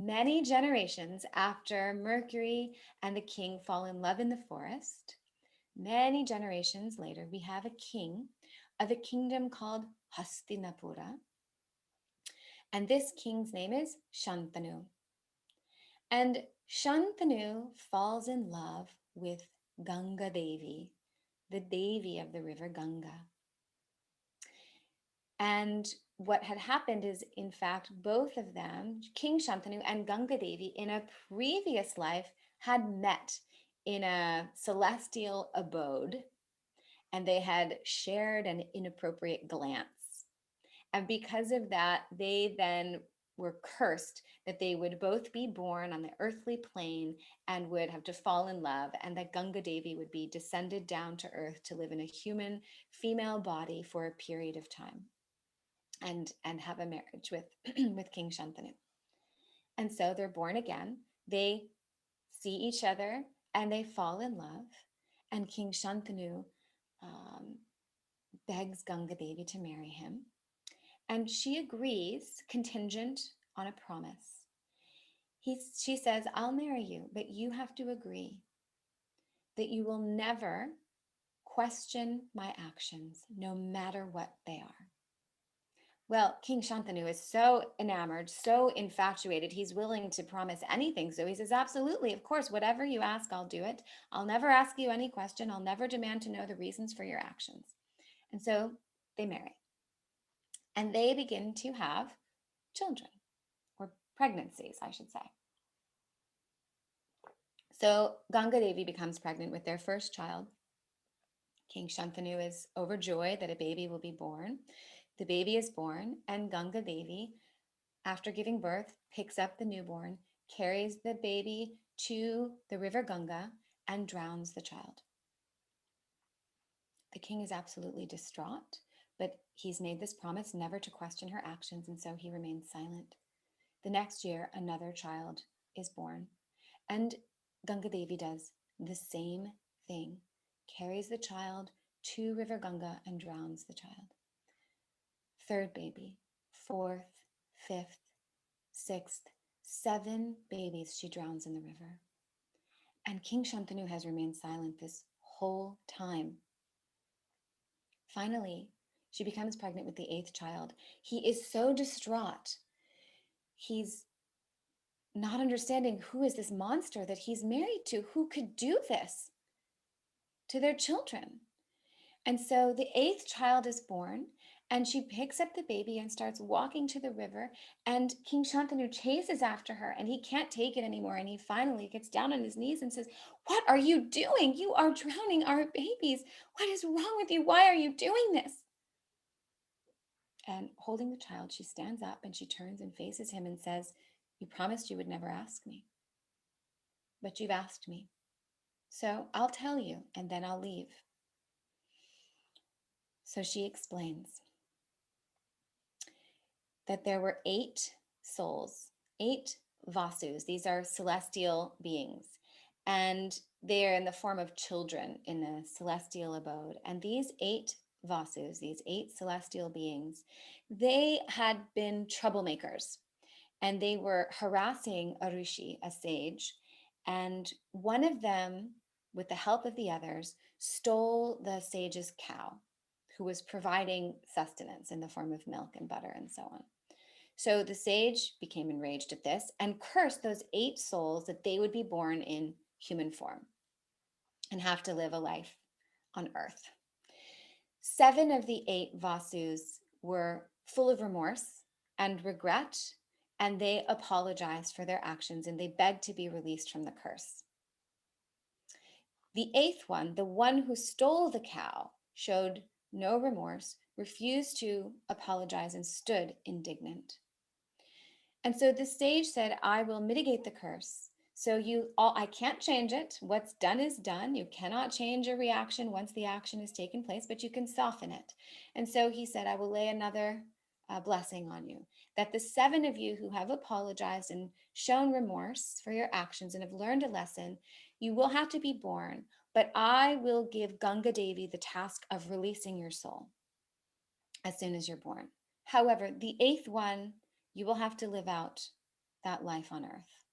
many generations after Mercury and the king fall in love in the forest, many generations later, we have a king of a kingdom called Hastinapura. And this king's name is Shantanu. And Shantanu falls in love with Ganga Devi, the Devi of the river Ganga. And what had happened is, in fact, both of them, King Shantanu and Ganga Devi, in a previous life, had met in a celestial abode, and they had shared an inappropriate glance. And because of that, they then were cursed that they would both be born on the earthly plane and would have to fall in love, and that Ganga Devi would be descended down to earth to live in a human female body for a period of time and have a marriage with with King Shantanu. And so they're born again. They see each other and they fall in love. And King Shantanu um, begs Ganga Devi to marry him. And she agrees, contingent on a promise. She says, I'll marry you, but you have to agree that you will never question my actions, no matter what they are. Well, King Shantanu is so enamored, so infatuated, he's willing to promise anything. So he says, absolutely, of course, whatever you ask, I'll do it. I'll never ask you any question. I'll never demand to know the reasons for your actions. And so they marry. And they begin to have children, or pregnancies, I should say. So Ganga Devi becomes pregnant with their first child. King Shantanu is overjoyed that a baby will be born. The baby is born, and Ganga Devi, after giving birth, picks up the newborn, carries the baby to the river Ganga, and drowns the child. The king is absolutely distraught, but he's made this promise never to question her actions, and so he remains silent. The next year, another child is born, and Ganga Devi does the same thing, carries the child to River Ganga and drowns the child. Third baby, fourth, fifth, sixth, 7 babies she drowns in the river. And King Shantanu has remained silent this whole time. Finally, she becomes pregnant with the 8th child. He is so distraught. He's not understanding who is this monster that he's married to, who could do this to their children. And so the 8th child is born, and she picks up the baby and starts walking to the river, and King Shantanu chases after her, and he can't take it anymore, and he finally gets down on his knees and says, what are you doing? You are drowning our babies. What is wrong with you? Why are you doing this? And holding the child, she stands up and she turns and faces him and says, you promised you would never ask me, but you've asked me. So I'll tell you, and then I'll leave. So she explains that there were 8 souls, 8 vasus. These are celestial beings, and they're in the form of children in a celestial abode. And these 8 vasus, these 8 celestial beings, they had been troublemakers, and they were harassing a rishi, a sage. And one of them, with the help of the others, stole the sage's cow, who was providing sustenance in the form of milk and butter and so on. So the sage became enraged at this and cursed those 8 souls that they would be born in human form and have to live a life on earth. 7 of the 8 vasus were full of remorse and regret, and they apologized for their actions and they begged to be released from the curse. The 8th one, the one who stole the cow, showed no remorse, refused to apologize, and stood indignant. And so the sage said, I will mitigate the curse. So I can't change it. What's done is done. You cannot change a reaction once the action has taken place, but you can soften it. And so he said, I will lay another blessing on you, that the 7 of you who have apologized and shown remorse for your actions and have learned a lesson, you will have to be born, but I will give Ganga Devi the task of releasing your soul as soon as you're born. However, the 8th one, you will have to live out that life on earth.